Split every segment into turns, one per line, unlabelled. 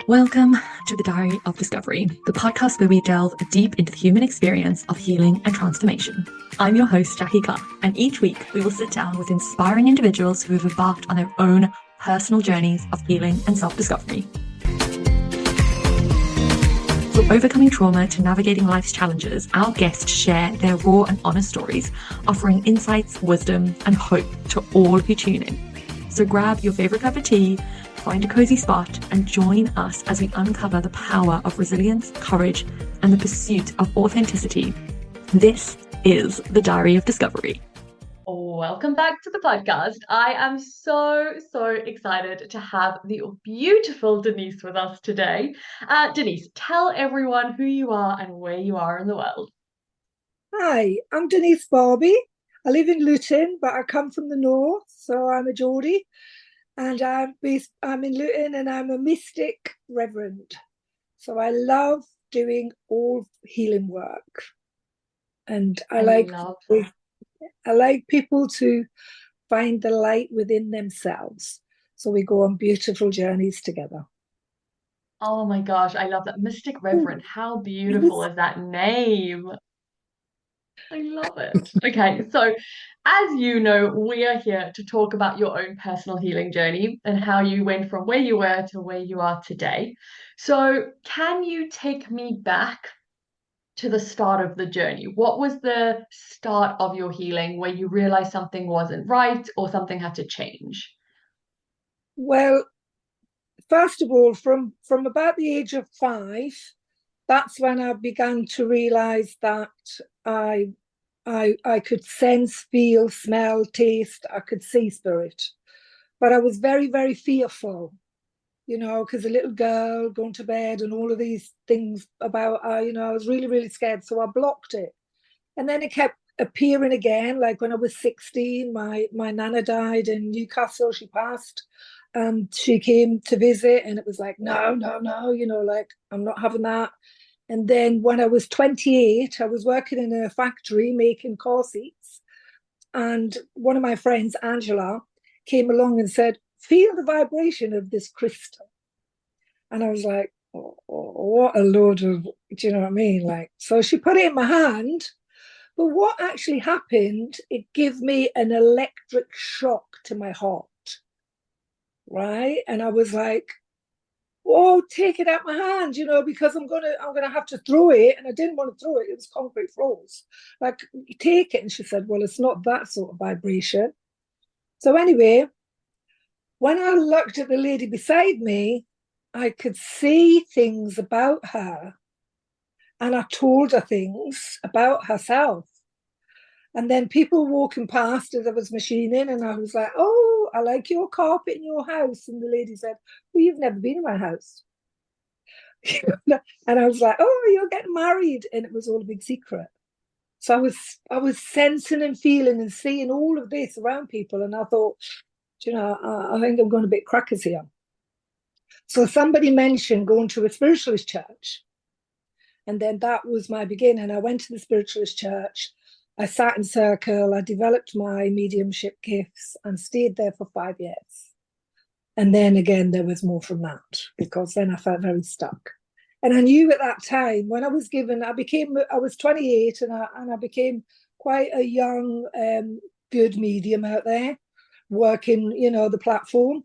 Welcome to the Diary of Discovery, the podcast where we delve deep into the human experience of healing and transformation. I'm your host, Jacky, and each week we will sit down with inspiring individuals who have embarked on their own personal journeys of healing and self-discovery. From overcoming trauma to navigating life's challenges, our guests share their raw and honest stories, offering insights, wisdom, and hope to all who tune in. So grab your favorite cup of tea, find a cozy spot, and join us as we uncover the power of resilience, courage, and the pursuit of authenticity. This is the Diary of Discovery. Welcome back to the podcast. I am so excited to have the beautiful Denise with us today. Denise, tell everyone who you are and where you are in the world.
Hi, I'm Denise Barbi. I live in Luton, but I come from the north, so I'm a Geordie. And I'm in Luton, and I'm a mystic Reverend. So I love doing all healing work. And I like people to find the light within themselves. So we go on beautiful journeys together.
Oh my gosh, I love that. Mystic Reverend. How beautiful is that name? I love it. Okay, so as you know, we are here to talk about your own personal healing journey and how you went from where you were to where you are today. So, can you take me back to the start of the journey? What was the start of your healing where you realized something wasn't right or something had to change?
Well, first of all, from about the age of 5, that's when I began to realize that I I could sense, feel, smell, taste. I could see spirit, but I was very, very fearful, because a little girl going to bed and all of these things about, I was really, really scared. So I blocked it, and then it kept appearing again. Like when I was 16, my nana died in Newcastle. She passed, and she came to visit, and it was like, no, no, no, like I'm not having that. And then when I was 28, I was working in a factory making car seats. And one of my friends, Angela, came along and said, feel the vibration of this crystal. And I was like, what a load of, do you know what I mean? Like, so she put it in my hand. But what actually happened, it gave me an electric shock to my heart. Right. And I was like, oh, take it out my hand, because I'm gonna have to throw it, and I didn't want to throw it. It was concrete floors. Like, take it, and she said, well, it's not that sort of vibration. So anyway, when I looked at the lady beside me, I could see things about her, and I told her things about herself. And then people walking past as I was machining, and I was like, oh, I like your carpet in your house. And the lady said, well, you've never been in my house. And I was like, oh, you're getting married. And it was all a big secret. So I was sensing and feeling and seeing all of this around people. And I thought, I think I'm going a bit crackers here. So somebody mentioned going to a spiritualist church. And then that was my beginning. I went to the spiritualist church. I sat in circle. I developed my mediumship gifts and stayed there for 5 years. And then again, there was more from that, because then I felt very stuck. And I knew at that time when I was 28, and I became quite a young, good medium out there working, the platform.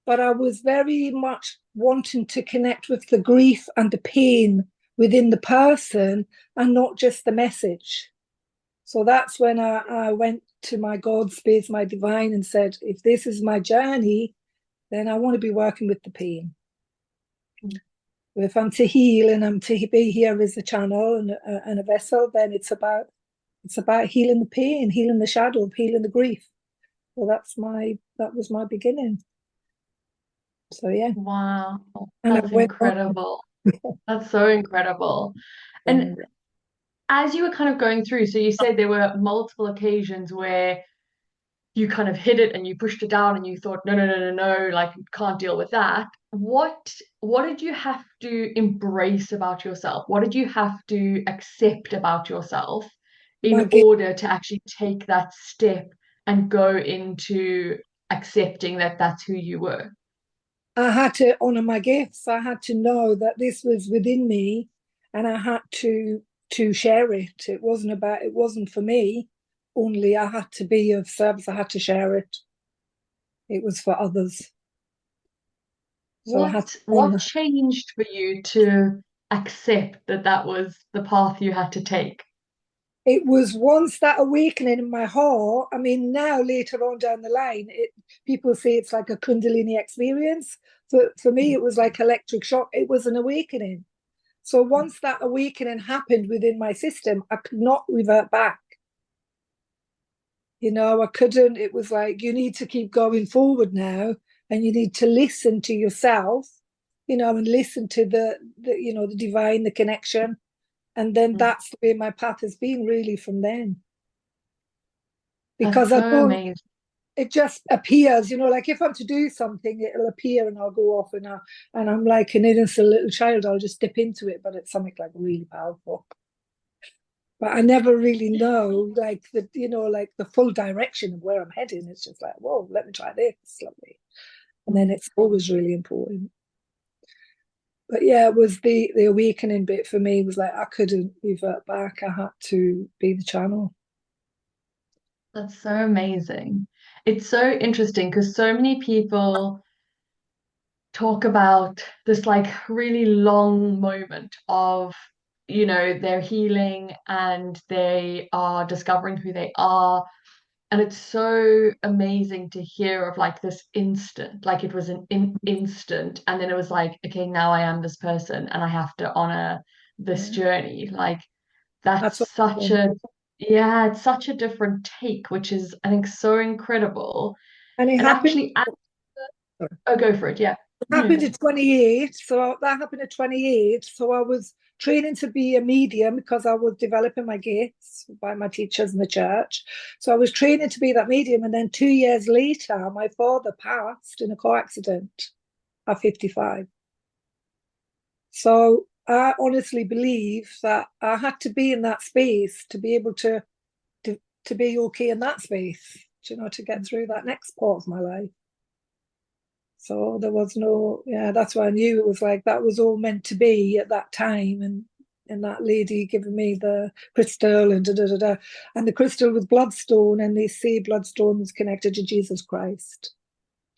But I was very much wanting to connect with the grief and the pain within the person and not just the message. So that's when I went to my God space, my divine, and said, if this is my journey, then I want to be working with the pain. If I'm to heal and I'm to be here as a channel and a vessel, then it's about healing the pain, healing the shadow, healing the grief. So that was my beginning. So yeah.
Wow,
And
that's incredible. That's so incredible. And as you were kind of going through, so you said there were multiple occasions where you kind of hid it and you pushed it down and you thought, no, no, no, no, no, like you can't deal with that. What did you have to embrace about yourself? What did you have to accept about yourself in order to actually take that step and go into accepting that that's who you were?
I had to honor my gifts. I had to know that this was within me, and I had to share it. It wasn't for me only. I had to be of service. I had to share it. It was for others. So I had to
What
honor.
changed for you to accept that that was the path you had to take?
It was once that awakening in my heart. I mean, now later on down the line, people say it's like a Kundalini experience. For me, it was like electric shock. It was an awakening. So once that awakening happened within my system, I could not revert back. I couldn't. It was like, you need to keep going forward now, and you need to listen to yourself, and listen to the divine, the connection. And then
Mm.
that's the way my path has been really from then.
That's
Because I
so
don't,
amazing.
it just appears, like if I'm to do something, it'll appear and I'll go off and I'm like an innocent little child, I'll just dip into it, but it's something like really powerful. But I never really know like the full direction of where I'm heading. It's just like, whoa, let me try this. Lovely. And then
Mm.
it's always really important. But yeah, it was the awakening bit for me was like I couldn't revert back. I had to be the channel.
That's so amazing. It's so interesting because so many people talk about this like really long moment of, their healing and they are discovering who they are. And it's so amazing to hear of like this instant, like it was an instant. And then it was like, okay, now I am this person and I have to honor this
Yeah.
journey. Like that's
That's what
such a, yeah, it's such a different take, which is, I think, so incredible.
and it
And
happened.
actually, oh, go for it. Yeah.
Happened at 28. So that happened at 28. So I was training to be a medium because I was developing my gifts by my teachers in the church. So I was training to be that medium. And then 2 years later, my father passed in a car accident at 55. So I honestly believe that I had to be in that space to be able to be okay in that space, to get through that next part of my life. So there was no, yeah, that's why I knew it was like that was all meant to be at that time. And that lady giving me the crystal and da da da da. And the crystal was bloodstone, and they say bloodstone was connected to Jesus Christ.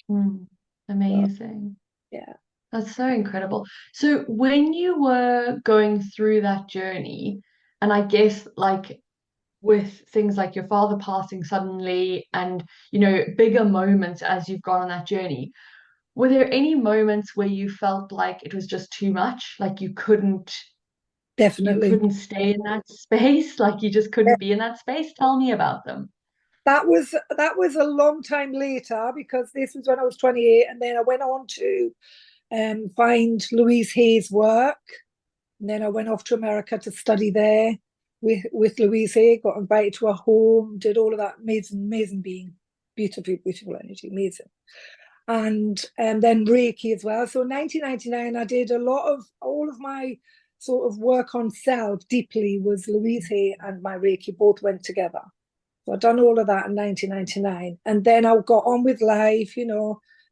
Mm,
So
amazing.
yeah,
That's so incredible. So when you were going through that journey, and I guess like with things like your father passing suddenly and, bigger moments as you've gone on that journey, were there any moments where you felt like it was just too much? Like you
definitely.
couldn't stay in that space, like you just couldn't be in that space? Tell me about them.
That was a long time later because this was when I was 28, and then I went on to find Louise Hay's work. And then I went off to America to study there with Louise Hay, got invited to her home, did all of that amazing, amazing being, beautiful, beautiful energy, amazing. And then Reiki as well. So in 1999, I did a lot of all of my sort of work on self deeply was Louise Hay and my Reiki both went together. So I've done all of that in 1999. And then I got on with life.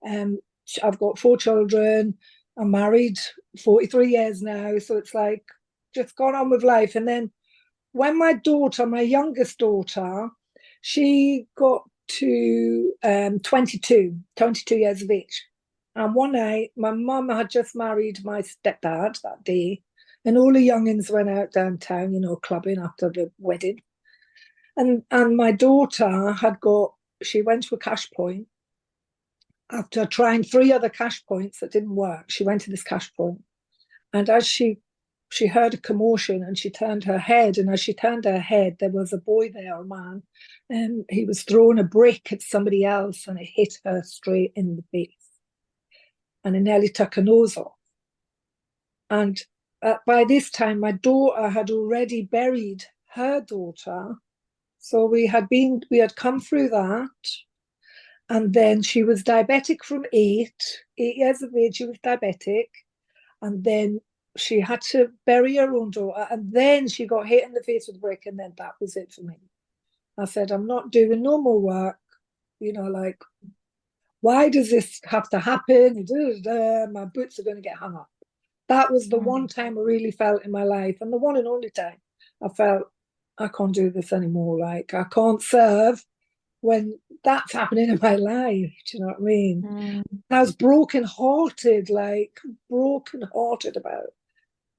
Um, I've got 4 children. I'm married 43 years now. So it's like just gone on with life. And then when my youngest daughter, she got to 22 years of age. And one night, my mum had just married my stepdad that day. And all the youngins went out downtown, clubbing after the wedding. And my daughter she went to a cash point after trying 3 other cash points that didn't work. She went to this cash point, and as she heard a commotion and she turned her head, and as she turned her head, there was a boy there, a man, and he was throwing a brick at somebody else, and it hit her straight in the face, and it nearly took her nose off. And by this time, my daughter had already buried her daughter. So we had come through that. And then she was diabetic from 8 years of age, she was diabetic. And then she had to bury her own daughter. And then she got hit in the face with a brick. And then that was it for me. I said, I'm not doing no more work, like Why does this have to happen? My boots are going to get hung up. That was the one
Mm.
time I really felt in my life, and the one and only time I felt I can't do this anymore. Like I can't serve when that's happening in my life. Do you know what I mean?
Mm.
And I was broken-hearted, like broken-hearted about,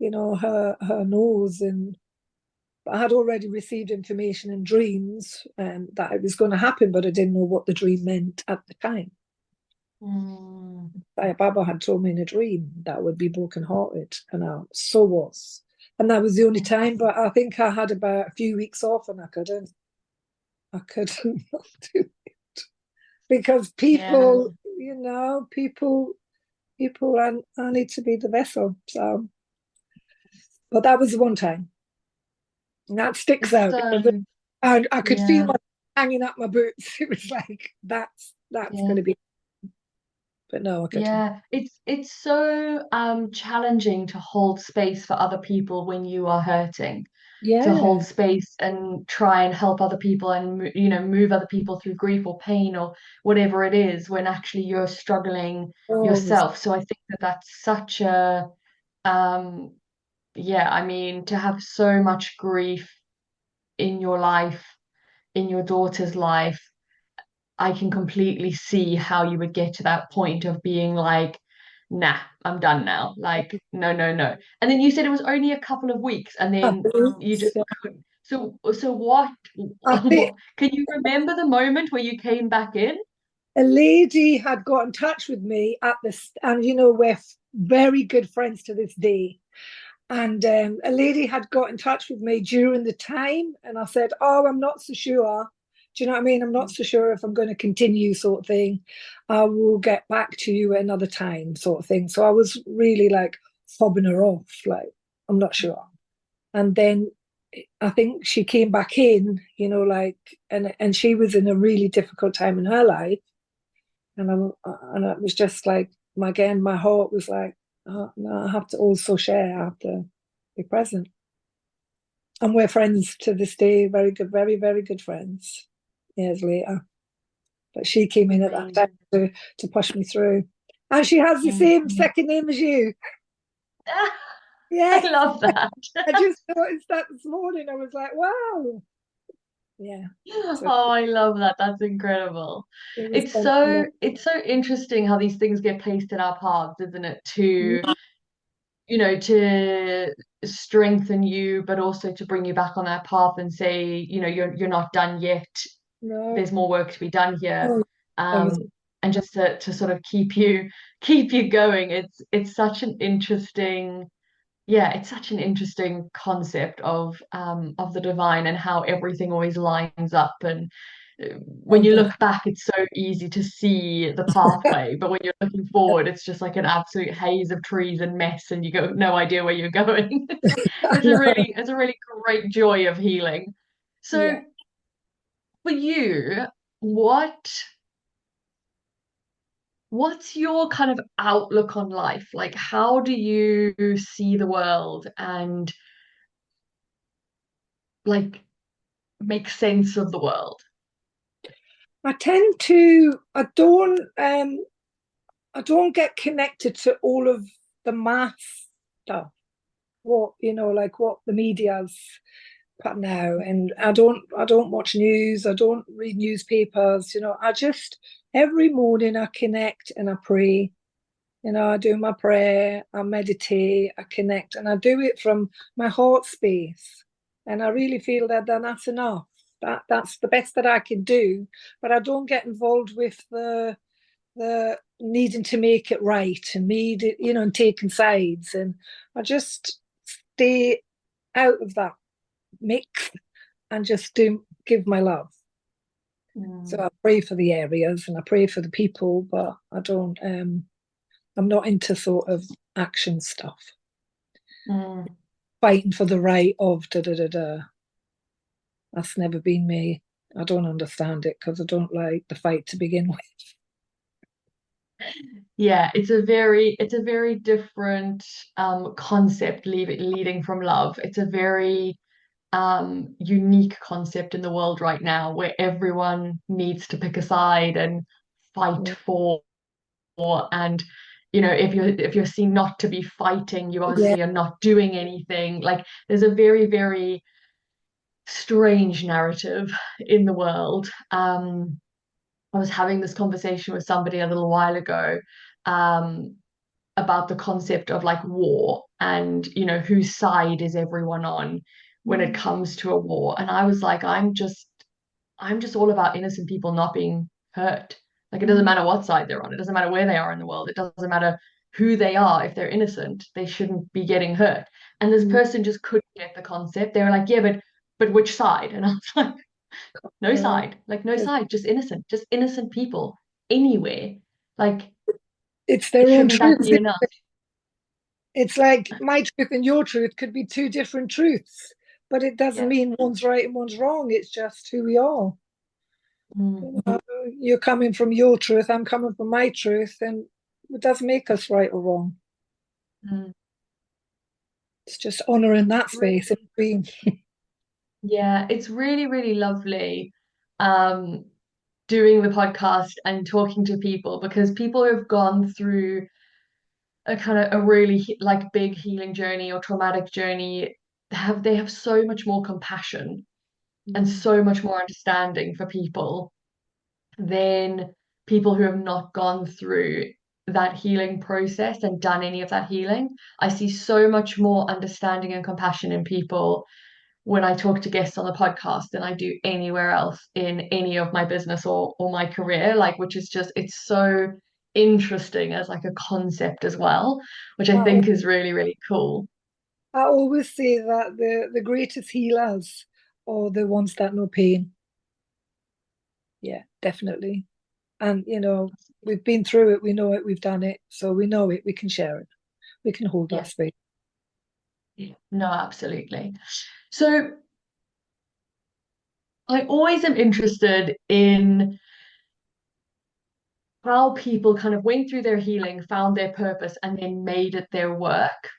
her nose, and I had already received information in dreams that it was going to happen, but I didn't know what the dream meant at the time.
Mm.
Baba had told me in a dream that I would be broken-hearted, and I so was. And that was the only time, but I think I had about a few weeks off and I couldn't not do it. Because
Yeah.
people, I need to be the vessel. So, but that was the one time. And that sticks
It's
out because I could feel
yeah,
my hanging up my boots. It was like that's
yeah.
gonna be, but no, I couldn't.
Yeah, it's so challenging to hold space for other people when you are hurting, to hold
Yeah.
space and try and help other people and move other people through grief or pain or whatever it is when actually you're struggling
Oh,
yourself. So I think that that's such a um yeah, I mean to have so much grief in your life, in your daughter's life, I can completely see how you would get to that point of being like, nah, I'm done now. Like, no, no, no. And then you said it was only a couple of weeks, and then you just so what
I think
can you remember the moment where you came back in?
a lady had got in touch with me at this, and we're very good friends to this day. And a lady had got in touch with me during the time, and I said, "Oh, I'm not so sure. Do you know what I mean? I'm not so sure if I'm going to continue, sort of thing. I will get back to you another time, sort of thing." So I was really like fobbing her off, like, I'm not sure. And then I think she came back in, like, and she was in a really difficult time in her life, and it was just like, again, my heart was like, oh, no, I have to also share. I have to be present. And we're friends to this day, very good, very, very good friends years later. But she came in at that time
Amazing.
to push me through. And she has the same
Mhm.
second name as you.
I
Yes.
love that.
I just noticed that this morning. I was like, wow. Yeah. So
Oh, I love that. That's incredible.
it was
It's
fun.
so it's so interesting how these things get placed in our paths, isn't it? To strengthen you, but also to bring you back on that path and say, you're not done yet.
No.
There's more work to be done here.
Oh,
Um, and just to sort of keep you going. It's such an interesting yeah, it's such an interesting concept of the divine and how everything always lines up. And when you
definitely.
look back, it's so easy to see the pathway, but when you're looking forward, it's just like an absolute haze of trees and mess, and you go no idea where you're going.
I
It's a
know.
really it's a really great joy of healing. So
Yeah.
for you, what what's your kind of outlook on life? Like, how do you see the world and like make sense of the world?
I don't get connected to all of the mass stuff. What, like what the media's put now. And I don't watch news, I don't read newspapers, I just every morning I connect and I pray. I do my prayer, I meditate, I connect, and I do it from my heart space. And I really feel that then that's enough. That's the best that I can do. But I don't get involved with the needing to make it right and and taking sides. And I just stay out of that mix and just do give my love. So
Mm,
I pray for the areas and I pray for the people, but I don't I'm not into sort of action stuff.
mm.
Fighting for the right of da da da da. That's never been me. I don't understand it because I don't like the fight to begin with.
Yeah, it's a very different concept leading from love. It's a very unique concept in the world right now where everyone needs to pick a side and fight for, and if you're seen not to be fighting, you
Yeah.
obviously are not doing anything. Like there's a very, very strange narrative in the world. I was having this conversation with somebody a little while ago, um, about the concept of like war and whose side is everyone on when it comes to a war. And I was like, I'm just all about innocent people not being hurt. Like it doesn't matter what side they're on. It doesn't matter where they are in the world. It doesn't matter who they are. If they're innocent, they shouldn't be getting hurt. And this person just couldn't get the concept. They were like, yeah, but which side? And I was like, no
No,
side. Like no side, just innocent people anywhere. Like
it's their own
shouldn't that
truth.
be enough?
It's like my truth and your truth could be two different truths, but it doesn't
Yeah.
mean one's right and one's wrong. It's just who we are.
Mm,
You know, you're coming from your truth, I'm coming from my truth, and it doesn't make us right or wrong.
mm.
It's just honoring that
Really,
space in between.
yeah, it's really, really lovely um, doing the podcast and talking to people, because people who have gone through a kind of a really like big healing journey or traumatic journey they have so much more compassion and so much more understanding for people than people who have not gone through that healing process and done any of that healing. I see so much more understanding and compassion in people when I talk to guests on the podcast than I do anywhere else in any of my business or my career, like which is just it's so interesting as like a concept as well, which I
I,
think is really, really cool.
I always say that the greatest healers are the ones that know pain. Yeah, definitely. And we've been through it, we know it, we've done it, so we know it, we can share it, we can hold that
Yeah,
space.
yeah. No, absolutely. So I always am interested in how people kind of went through their healing, found their purpose, and then made it their work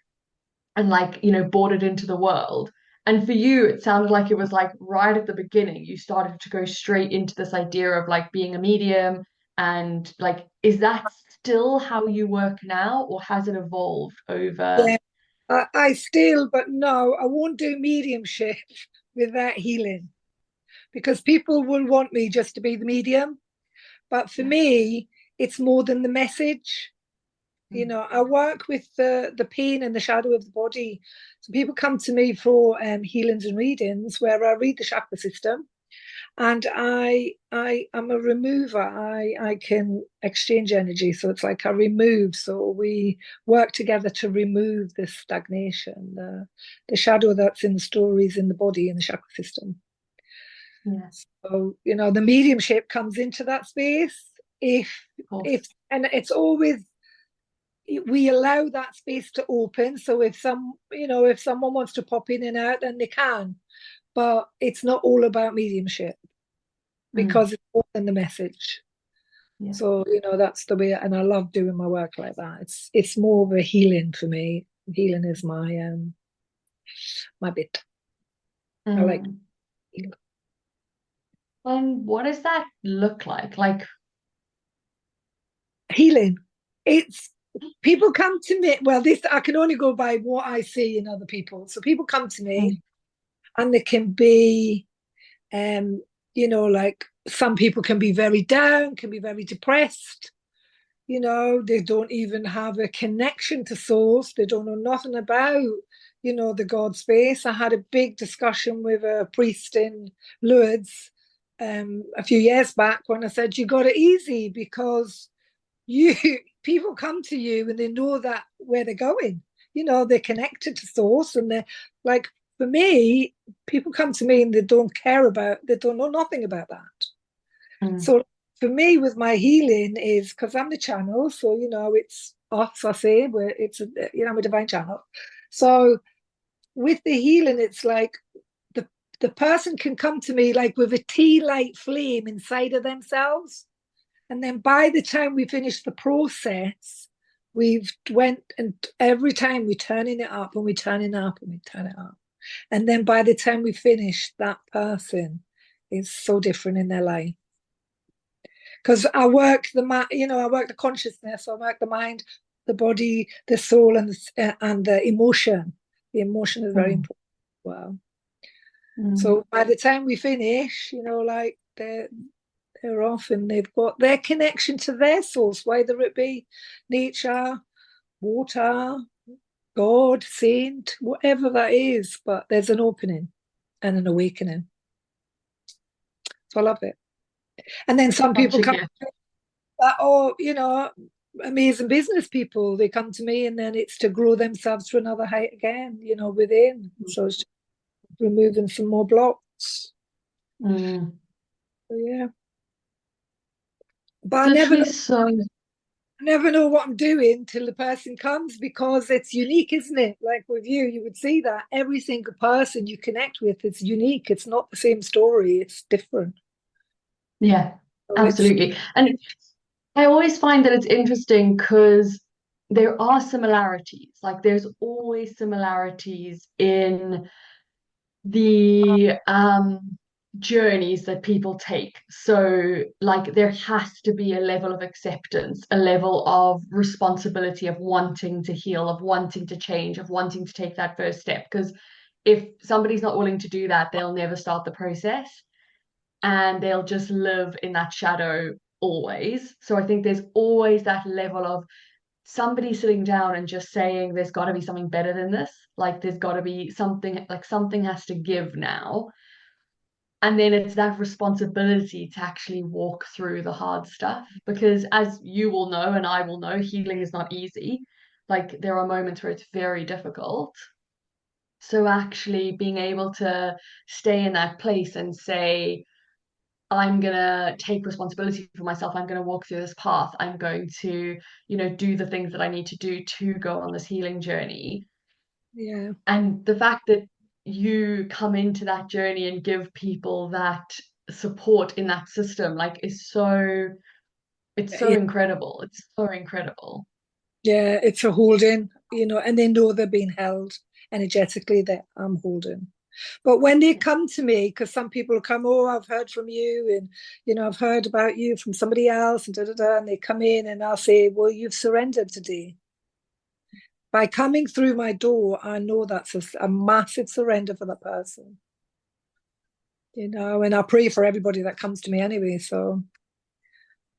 and like, brought it into the world. And for you, it sounded like it was like right at the beginning, you started to go straight into this idea of like being a medium. And like, is that still how you work now, or has it evolved over?
Yeah, I still, but no, I won't do mediumship without healing, because people will want me just to be the medium. But for
Yeah.
me, it's more than the message.
Mm.
I work with the pain and the shadow of the body. So people come to me for healings and readings where I read the chakra system, and I am a remover. I can exchange energy, so it's like I remove. So we work together to remove this stagnation, the shadow that's in the stories in the body in the chakra system.
Yeah,
So the mediumship comes into that space if
of course.
if and it's always we allow that space to open. So if someone wants to pop in and out, then they can. But it's not all about mediumship,
Mm.
because it's more than the message.
Yeah.
So that's the way, and I love doing my work like that. It's more of a healing for me. Healing is my bit. I like
Mm.
healing.
And what does that look like? Like,
Healing. It's people come to me. Well, this I can only go by what I see in other people. So people come to me,
mm,
and they can be, like some people can be very down, can be very depressed. They don't even have a connection to source. They don't know nothing about, the God space. I had a big discussion with a priest in Lourdes a few years back when I said, you got it easy because you people come to you and they know that where they're going. They're connected to source, and they're like, for me, people come to me and they don't know nothing about that.
mm,
So for me, with my healing, is because I'm the channel, so it's us. I say, where I'm a divine channel. So with the healing, it's like the person can come to me like with a tea light flame inside of themselves, and then by the time we finish the process, we've went, and every time we're turning it up and we turn it up and we turn it up, and then by the time we finish, that person is so different in their life. because I work I work the consciousness, I work the mind, the body, the soul, and the emotion. The emotion is very important as well. So by the time we finish, like they're off and they've got their connection to their source, whether it be nature, water, God, saint, whatever that is. But there's an opening and an awakening. So I love it. And then some people come that, amazing business people, they come to me and then it's to grow themselves to another height again, within. So it's removing some more blocks. So yeah. But I never know what I'm doing till the person comes, because it's unique, isn't it? Like with you would see that every single person you connect with is unique. It's not the same story, it's different.
Yeah, absolutely. And I always find that it's interesting because there are similarities. Like there's always similarities in the journeys that people take. So like there has to be a level of acceptance, a level of responsibility, of wanting to heal, of wanting to change, of wanting to take that first step. Because if somebody's not willing to do that, they'll never start the process and they'll just live in that shadow always. So I think there's always that level of somebody sitting down and just saying there's got to be something better than this, like there's got to be something, like something has to give now. And then it's that responsibility to actually walk through the hard stuff, because as you will know and I will know, healing is not easy. Like there are moments where it's very difficult. So actually being able to stay in that place and say, I'm going to take responsibility for myself. I'm going to walk through this path. I'm going to, do the things that I need to do to go on this healing journey.
Yeah.
And the fact that you come into that journey and give people that support in that system, like, it's so incredible. It's so incredible.
Yeah, it's a holding, and they know they're being held energetically, that I'm holding. But when they come to me, because some people come, oh, I've heard from you, and I've heard about you from somebody else, and and they come in, and I'll say, well, you've surrendered today. By coming through my door, I know that's a massive surrender for that person. And I pray for everybody that comes to me anyway. So,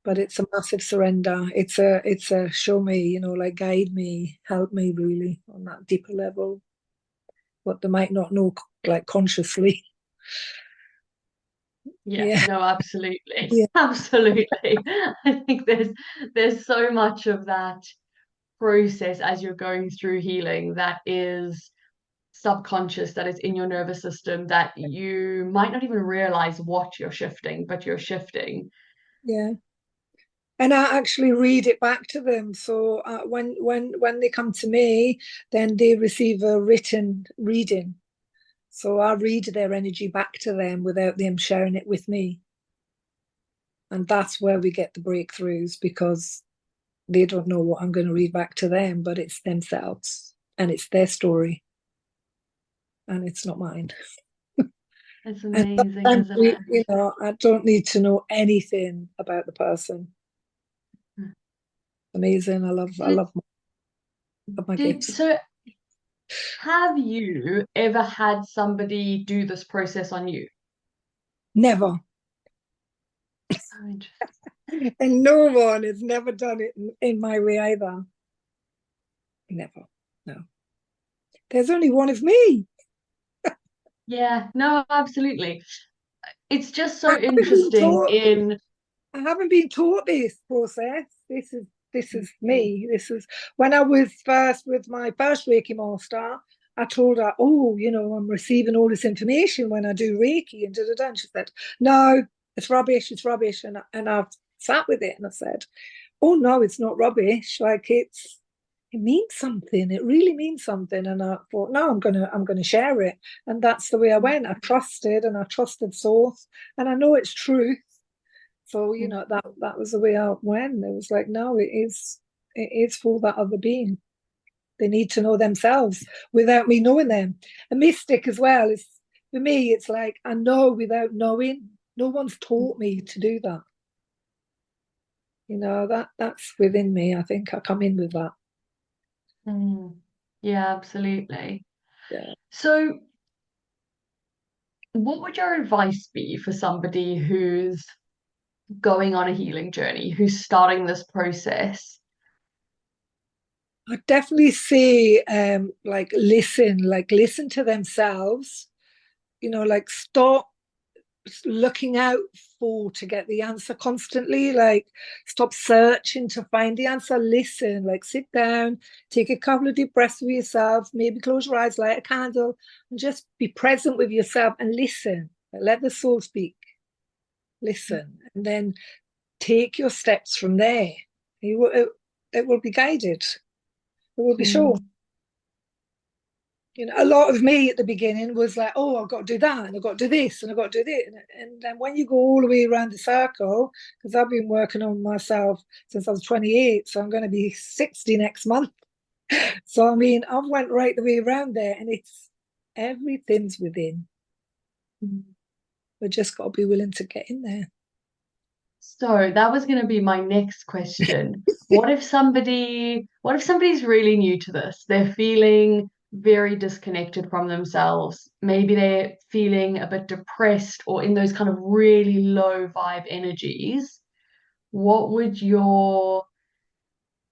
but it's a massive surrender. It's a show me, like guide me, help me really on that deeper level, what they might not know, like consciously.
Yeah, no, absolutely.
Yeah.
Absolutely. I think there's so much of that process as you're going through healing that is subconscious, that is in your nervous system, that you might not even realize what you're shifting, but you're shifting.
Yeah. And I actually read it back to them. So when they come to me, then they receive a written reading. So I read their energy back to them without them sharing it with me. And that's where we get the breakthroughs, because they don't know what I'm going to read back to them, but it's themselves and it's their story. And it's not mine.
It's amazing, isn't it?
I don't need to know anything about the person. Amazing. I love my gifts.
So have you ever had somebody do this process on you?
Never.
Oh, interesting.
And no one has never done it in my way either. Never. No. There's only one of me.
Yeah, no, absolutely. It's just so interesting
I haven't been taught this process. This is me. This is when I was first with my first Reiki master. I told her, oh, I'm receiving all this information when I do Reiki and da. And she said, no, it's rubbish. It's rubbish. And I've sat with it and I said, oh no, it's not rubbish. Like it means something. It really means something. And I thought, no, I'm gonna share it. And that's the way I went. I trusted source, and I know it's truth. So that was the way I went. It was like, no, it is for that other being. They need to know themselves without me knowing them. A mystic as well is, for me, it's like I know without knowing. No one's taught me to do that. You know, that's within me. I think I come in with that.
Yeah, absolutely.
Yeah.
So, what would your advice be for somebody who's going on a healing journey, who's starting this process?
I definitely say like listen to themselves, you know, like stop looking out for to get the answer constantly, like stop searching to find the answer. Listen, like sit down, take a couple of deep breaths with yourself, maybe close your eyes, light a candle, and just be present with yourself and listen. Let the soul speak. Listen, and then take your steps from there. It will be guided. It will be shown. You know, a lot of me at the beginning was like, oh, I've got to do that, and I've got to do this, and I've got to do this. And then when you go all the way around the circle, because I've been working on myself since I was 28, so I'm going to be 60 next month. So, I mean, I've went right the way around there, and it's everything's within. We've just got to be willing to get in there.
So that was going to be my next question. What if somebody's really new to this? They're feeling very disconnected from themselves. Maybe they're feeling a bit depressed or in those kind of really low vibe energies. What would your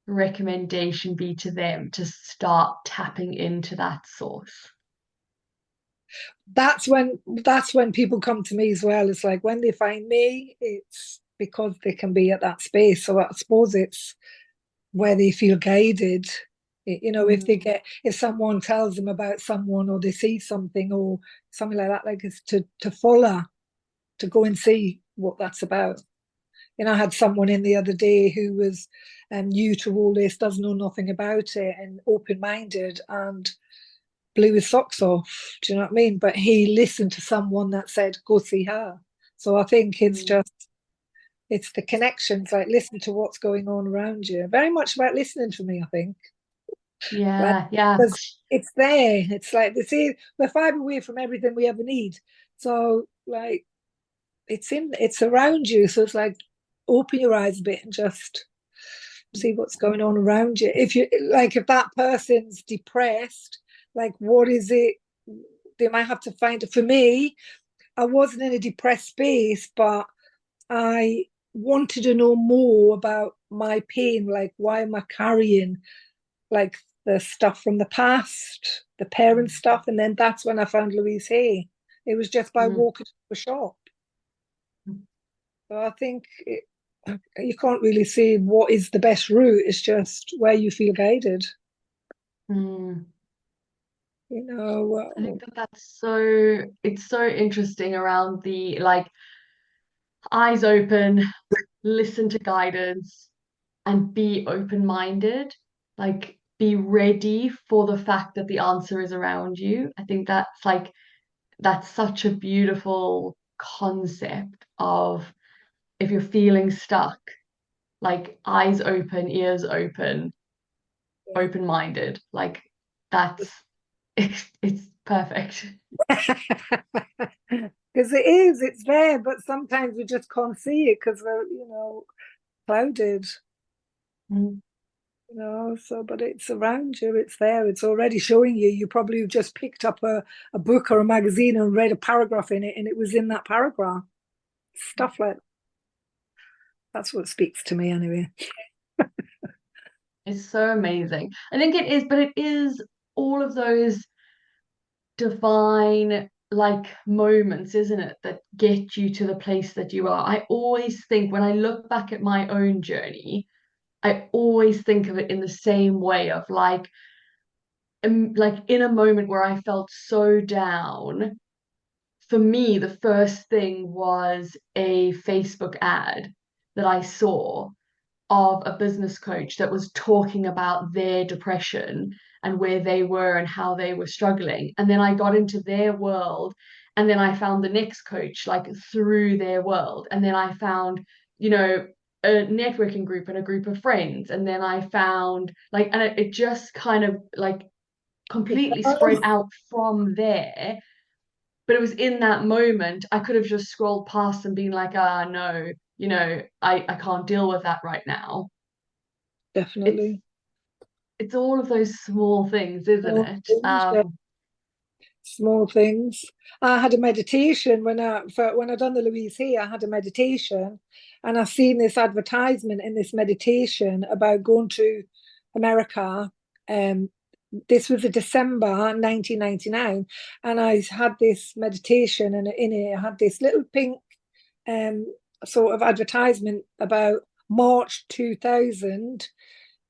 recommendation be to them to start tapping into that source?
That's when people come to me as well. It's like when they find me, it's because they can be at that space. So I suppose it's where they feel guided. You know, if someone tells them about someone or they see something or something like that, like it's to follow, to go and see what that's about. You know, I had someone in the other day who was new to all this, doesn't know nothing about it, and open-minded, and blew his socks off. Do you know what I mean? But he listened to someone that said, "Go see her." So I think it's the connections, like listen to what's going on around you. Very much about listening for me, I think. Like,
Yeah.
because it's there. It's like they say we're 5 away from everything we ever need. So like it's around you. So it's like open your eyes a bit and just see what's going on around you. If that person's depressed, like what is it? They might have to find it. For me, I wasn't in a depressed space, but I wanted to know more about my pain. Like, why am I carrying like the stuff from the past, the parent stuff? And then that's when I found Louise Hay. It was just by walking to a shop. So I think you can't really say what is the best route. It's just where you feel guided.
Mm.
You know,
I think it's so interesting around the like eyes open, listen to guidance, and be open-minded. Like be ready for the fact that the answer is around you. I think that's such a beautiful concept of if you're feeling stuck, like eyes open, ears open, open-minded. Like that's it's perfect.
because it's there, but sometimes we just can't see it because we're, clouded.
Mm.
So but it's around you, it's there, it's already showing you. You probably just picked up a book or a magazine and read a paragraph in it, and it was in that paragraph. Stuff like that's what speaks to me anyway.
It's so amazing. I think it is, but it is all of those divine like moments, isn't it, that get you to the place that you are. I always think when I look back at my own journey, I always think of it in the same way of like in a moment where I felt so down. For me, the first thing was a Facebook ad that I saw of a business coach that was talking about their depression and where they were and how they were struggling. And then I got into their world, and then I found the next coach like through their world. And then I found, a networking group and a group of friends. And then I found like, and it just kind of like completely spread out from there. But it was in that moment I could have just scrolled past and been like, ah, no, I can't deal with that right now. It's
Definitely.
it's all of those small things, isn't
Small
it?
things, yeah, small things. I had a meditation when I done the Louise Hay. I had a meditation, and I seen this advertisement in this meditation about going to America. Um, this was in December 1999, and I had this meditation, and in it I had this little pink um sort of advertisement about March 2000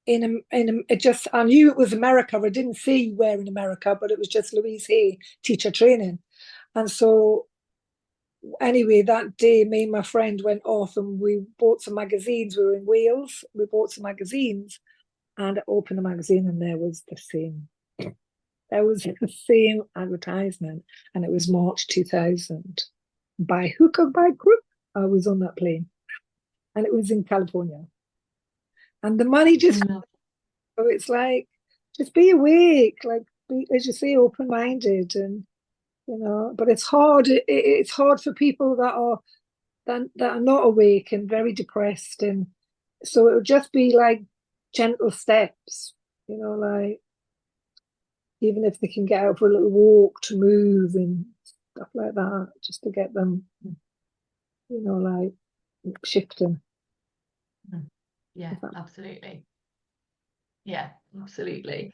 it just I knew it was America. I didn't see where in America, but it was just Louise Hay teacher training. And so anyway, that day me and my friend went off and we bought some magazines. We were in Wales. We bought some magazines and I opened the magazine and there was the same. There was the same advertisement and it was March 2000. By hook or by crook, I was on that plane and it was in California. And the money just
No.
so it's like, just be awake, like be, as you say, open-minded, and But it's hard. It's hard for people that are not awake and very depressed, and so it would just be like gentle steps, like even if they can get out for a little walk to move and stuff like that, just to get them, like shifting.
Yeah, absolutely. Yeah, absolutely.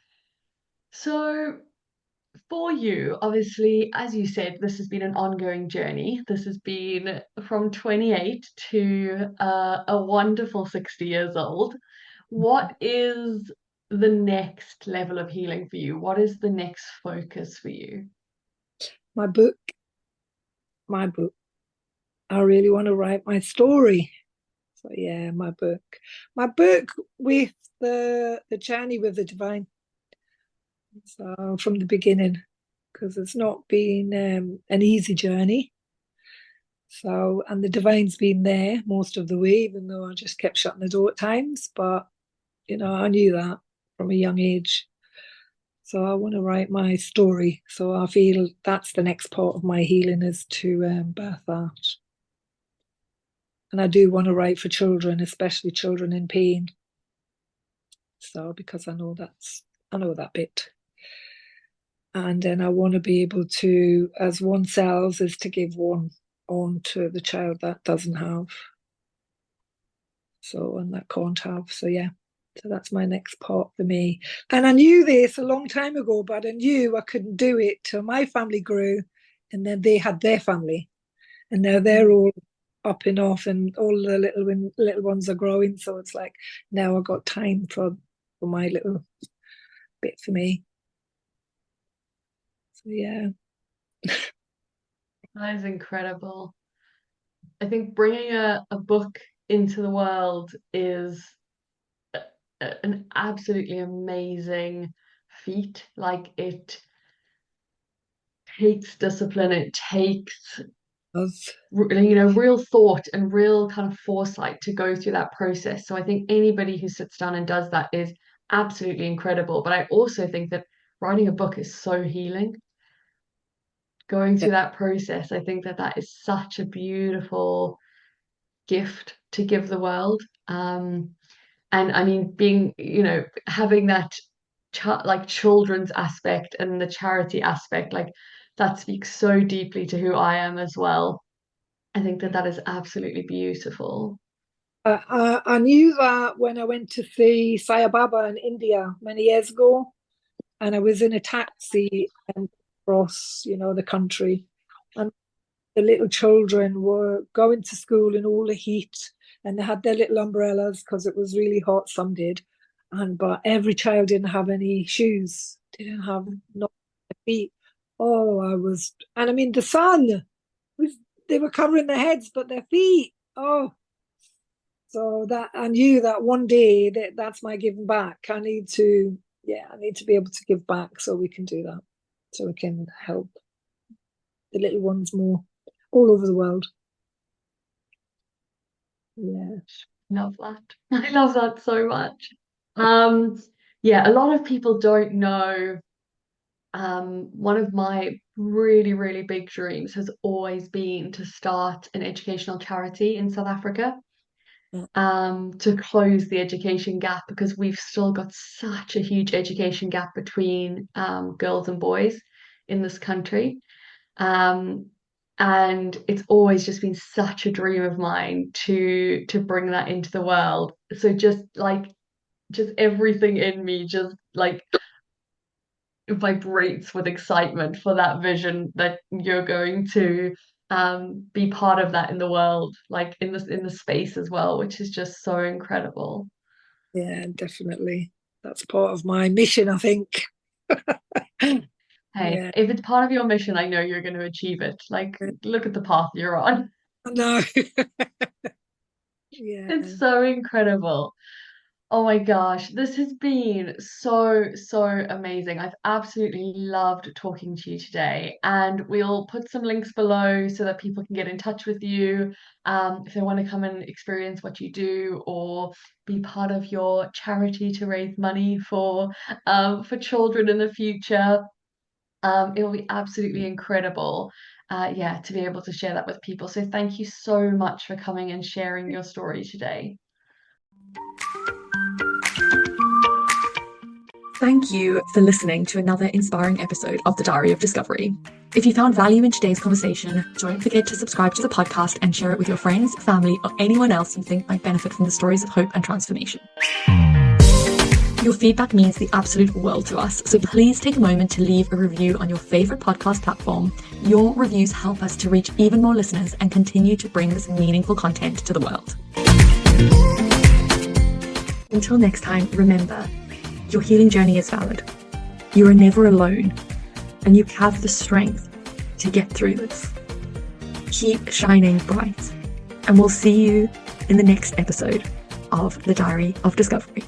So for you, obviously, as you said, this has been an ongoing journey. This has been from 28 to a wonderful 60 years old. What is the next level of healing for you? What is the next focus for you?
My book, my book. I really want to write my story. So yeah, my book with the journey with the divine. So from the beginning, because it's not been an easy journey. So and the divine's been there most of the way, even though I just kept shutting the door at times. But I knew that from a young age. So I want to write my story. So I feel that's the next part of my healing is to birth that. And I do want to write for children, especially children in pain. So because I know that bit. And then I want to be able to, as one sells, is to give one on to the child that doesn't have. So and that can't have. So yeah. So that's my next part for me. And I knew this a long time ago, but I knew I couldn't do it till my family grew and then they had their family. And now they're all up and off and all the little ones are growing. So it's like now I've got time for my little bit for me. So yeah.
That is incredible. I think bringing a book into the world is an absolutely amazing feat. Like it takes discipline, it takes real thought and real kind of foresight to go through that process. So I think anybody who sits down and does that is absolutely incredible. But I also think that writing a book is so healing. Going through that process, I think that that is such a beautiful gift to give the world. And I mean, having that like children's aspect and the charity aspect, like that speaks so deeply to who I am as well. I think that that is absolutely beautiful.
I knew that when I went to see Sai Baba in India many years ago, and I was in a taxi and across, the country, and the little children were going to school in all the heat, and they had their little umbrellas because it was really hot. Some did, and but every child didn't have any shoes. They didn't have no feet. Oh, and I mean the sun was. They were covering their heads, but their feet. Oh, so that I knew that one day that's my giving back. I need to, yeah, I need to be able to give back so we can do that. So we can help the little ones more all over the world. Yeah.
Love that. I love that so much. Um, yeah, a lot of people don't know. One of my really, really big dreams has always been to start an educational charity in South Africa, to close the education gap, because we've still got such a huge education gap between girls and boys in this country. And it's always just been such a dream of mine to bring that into the world. So just everything in me just like vibrates with excitement for that vision that you're going to be part of that in the world, like in the space as well, which is just so incredible.
Yeah, definitely. That's part of my mission, I think.
Hey,
Yeah,
if it's part of your mission, I know you're going to achieve it. Like, look at the path you're on.
I know. Yeah.
It's so incredible. Oh my gosh, this has been so amazing. I've absolutely loved talking to you today, and we'll put some links below so that people can get in touch with you if they want to come and experience what you do, or be part of your charity to raise money for children in the future. It will be absolutely incredible, yeah, to be able to share that with people. So thank you so much for coming and sharing your story today.
Thank you for listening to another inspiring episode of The Diary of Discovery. If you found value in today's conversation, don't forget to subscribe to the podcast and share it with your friends, family, or anyone else you think might benefit from the stories of hope and transformation. Your feedback means the absolute world to us, so please take a moment to leave a review on your favorite podcast platform. Your reviews help us to reach even more listeners and continue to bring this meaningful content to the world. Until next time, remember, your healing journey is valid. You are never alone, and you have the strength to get through this. Keep shining bright, and we'll see you in the next episode of The Diary of Discovery.